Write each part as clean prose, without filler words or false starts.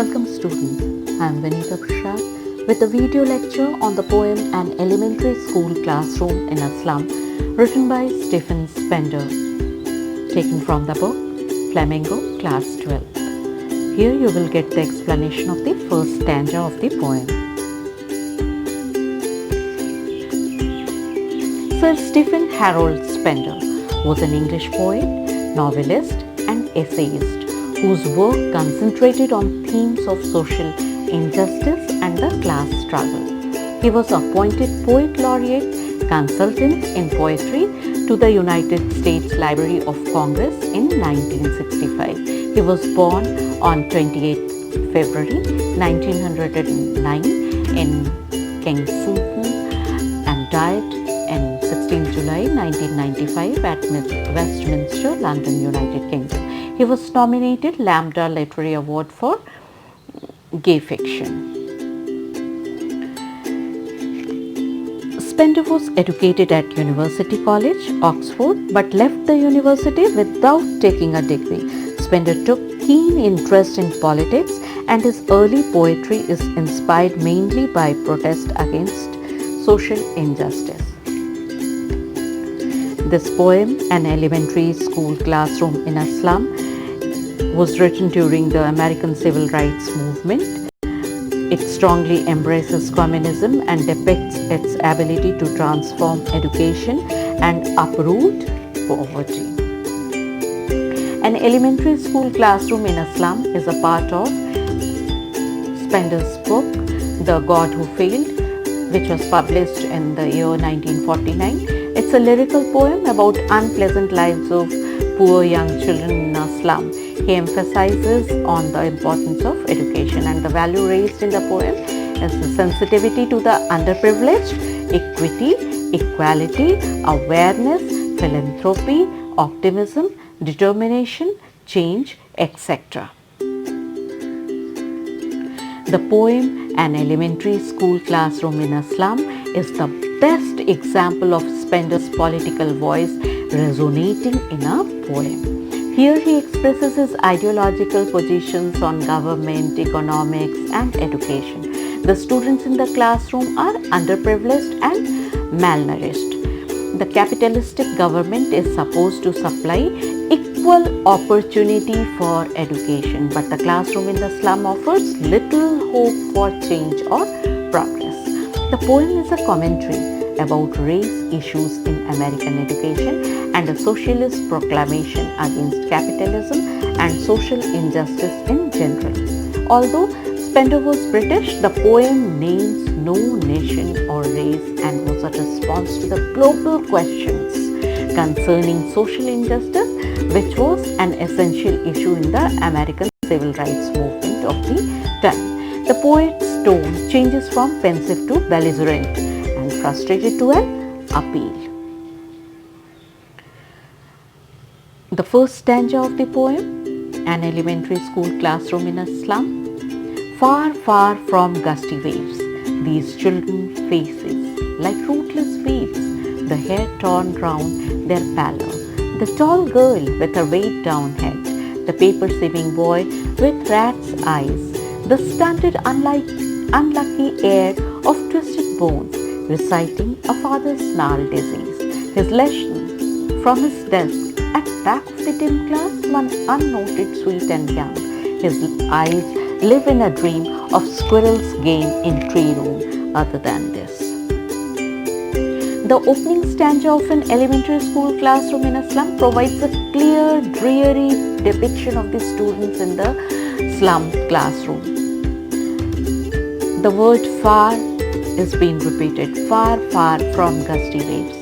Welcome students, I am Vanita Prashad with a video lecture on the poem An Elementary School Classroom in a Slum, written by Stephen Spender, taken from the book Flamingo, Class 12. Here you will get the explanation of the first stanza of the poem. Sir Stephen Harold Spender was an English poet, novelist and essayist whose work concentrated on themes of social injustice and the class struggle. He was appointed Poet Laureate Consultant in Poetry to the United States Library of Congress in 1965. He was born on 28 February 1909 in Kensington and died on 16 July 1995 at Westminster, London, United Kingdom. He was nominated Lambda Literary Award for Gay Fiction. Spender was educated at University College, Oxford, but left the university without taking a degree. Spender took keen interest in politics, and his early poetry is inspired mainly by protest against social injustice. This poem, An Elementary School Classroom in a Slum, was written during the American Civil Rights Movement. It strongly embraces communism and depicts its ability to transform education and uproot poverty. An Elementary School Classroom in a Slum is a part of Spender's book, The God Who Failed, which was published in the year 1949. It's a lyrical poem about unpleasant lives of poor young children in a slum. He emphasizes on the importance of education, and the value raised in the poem is the sensitivity to the underprivileged, equity, equality, awareness, philanthropy, optimism, determination, change, etc. The poem An Elementary School Classroom in a Slum is the best example of Spender's political voice resonating in a poem. Here he expresses his ideological positions on government, economics and education. The students in the classroom are underprivileged and malnourished. The capitalistic government is supposed to supply equal opportunity for education, but the classroom in the slum offers little hope for change or progress. The poem is a commentary about race issues in American education and a socialist proclamation against capitalism and social injustice in general. Although Spender was British, the poem names no nation or race and was a response to the global questions concerning social injustice, which was an essential issue in the American civil rights movement of the time. The poet's tone changes from pensive to belligerent and frustrated to an appeal. The first stanza of the poem, An Elementary School Classroom in a Slum. Far, far from gusty waves, these children faces like rootless weeds, the hair torn round their pallor, the tall girl with her weighed down head, the paper-sieving boy with rat's eyes, the stunted unlucky heir of twisted bones, reciting a father's gnarled disease. His lesson from his desk at back of the dim class, one unnoted, sweet and young. His eyes live in a dream of squirrel's game in tree room. Other than this, the opening stanza of An Elementary School Classroom in a Slum provides a clear, dreary depiction of the students in the slum classroom. The word far is being repeated, far, far from gusty waves.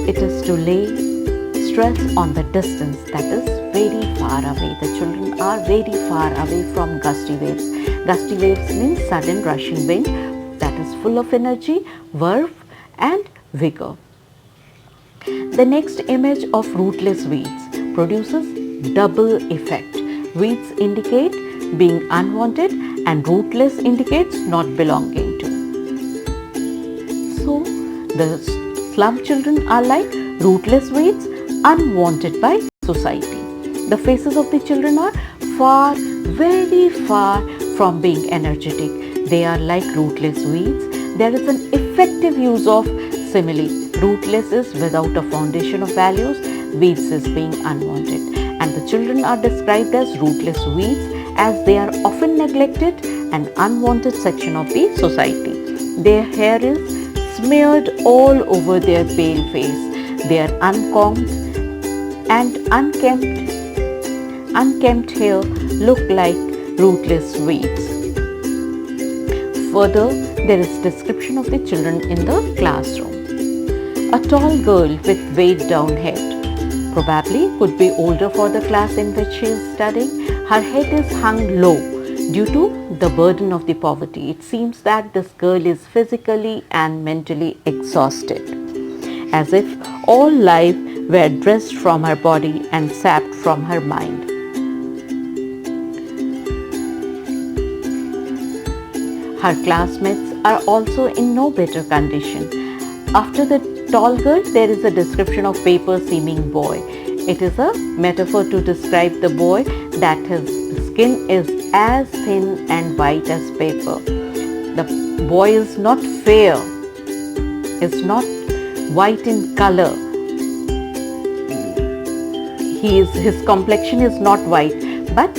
It is to lay stress on the distance, that is very far away. The children are very far away from gusty waves. Gusty waves means sudden rushing wind that is full of energy, verve and vigor. The next image of rootless weeds produces double effect. Weeds indicate being unwanted and rootless indicates not belonging to. So the slum children are like rootless weeds, unwanted by society. The faces of the children are far, very far from being energetic. They are like rootless weeds. There is an effective use of simile. Rootless is without a foundation of values, weeds is being unwanted. And the children are described as rootless weeds as they are often neglected and unwanted section of the society. Their hair is smeared all over their pale face. They are uncombed and unkempt hair look like rootless weeds. Further, there is description of the children in the classroom. A tall girl with weighed down head, probably could be older for the class in which she is studying. Her head is hung low due to the burden of the poverty. It seems that this girl is physically and mentally exhausted, as if all life were dressed from her body and sapped from her mind. Her classmates are also in no better condition. After the tall girl, there is a description of paper-seeming boy. It is a metaphor to describe the boy that his skin is as thin and white as paper. The boy is not fair, is not white in color. His complexion is not white, but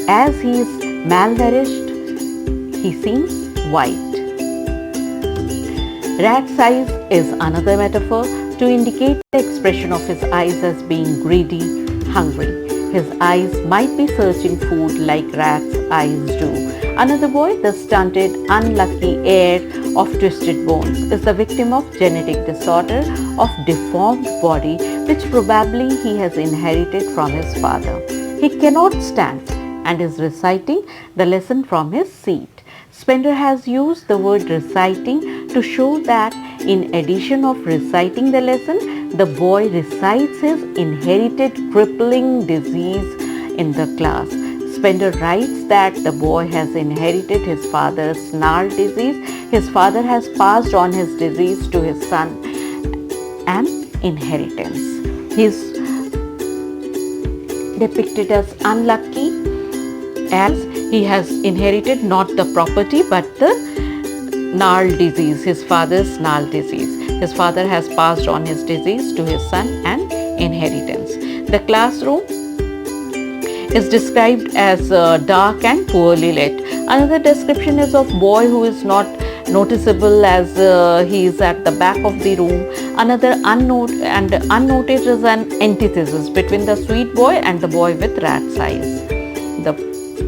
as he is malnourished, he seems white. Rat's eyes is another metaphor to indicate the expression of his eyes as being greedy, hungry. His eyes might be searching food like rats' eyes do. Another boy, the stunted, unlucky heir of twisted bones, is the victim of genetic disorder of deformed body which probably he has inherited from his father. He cannot stand and is reciting the lesson from his seat. Spender has used the word reciting to show that in addition of reciting the lesson, the boy recites his inherited crippling disease in the class. Spender writes that the boy has inherited his father's snarl disease. His father has passed on his disease to his son, an inheritance. He is depicted as unlucky as he has inherited not the property but the snarl disease, his father's snarl disease. His father has passed on his disease to his son and inheritance. The classroom is described as dark and poorly lit. Another description is of boy who is not noticeable as he is at the back of the room. Another unnoted is an antithesis between the sweet boy and the boy with rat's eyes. The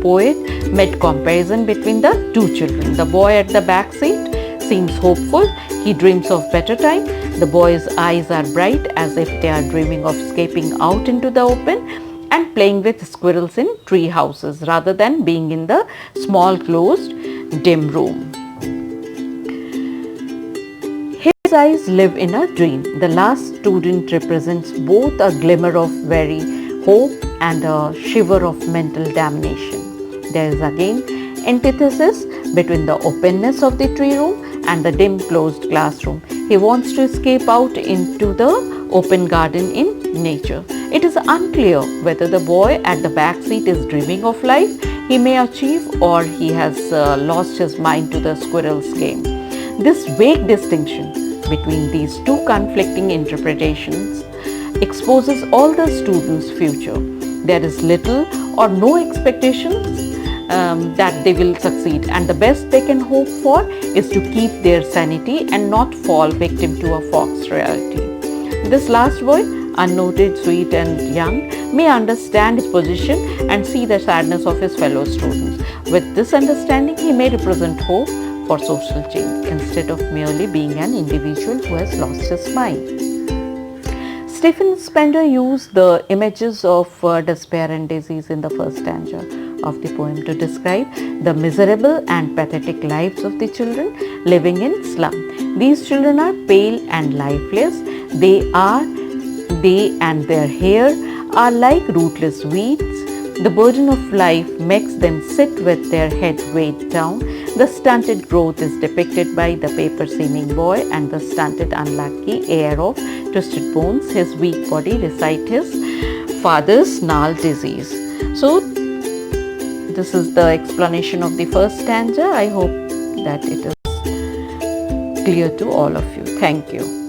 poet made comparison between the two children. The boy at the back seat seems hopeful. He dreams of better time. The boy's eyes are bright as if they are dreaming of escaping out into the open and playing with squirrels in tree houses rather than being in the small closed dim room. His eyes live in a dream. The last student represents both a glimmer of very hope and a shiver of mental damnation. There is again antithesis between the openness of the tree room and the dim closed classroom. He wants to escape out into the open garden in nature. It is unclear whether the boy at the back seat is dreaming of life he may achieve or he has lost his mind to the squirrel's game. This vague distinction between these two conflicting interpretations exposes all the students' future. There is little or no expectations that they will succeed, and the best they can hope for is to keep their sanity and not fall victim to a false reality. This last boy, unnoted, sweet and young, may understand his position and see the sadness of his fellow students. With this understanding, he may represent hope for social change instead of merely being an individual who has lost his mind. Stephen Spender used the images of despair and disease in the first stanza of the poem to describe the miserable and pathetic lives of the children living in slum. These children are pale and lifeless. They and their hair are like rootless weeds. The burden of life makes them sit with their head weighed down. The stunted growth is depicted by the paper-seeming boy and the stunted unlucky heir of twisted bones. His weak body recite his father's snarl disease. So this is the explanation of the first stanza. I hope that it is clear to all of you. Thank you.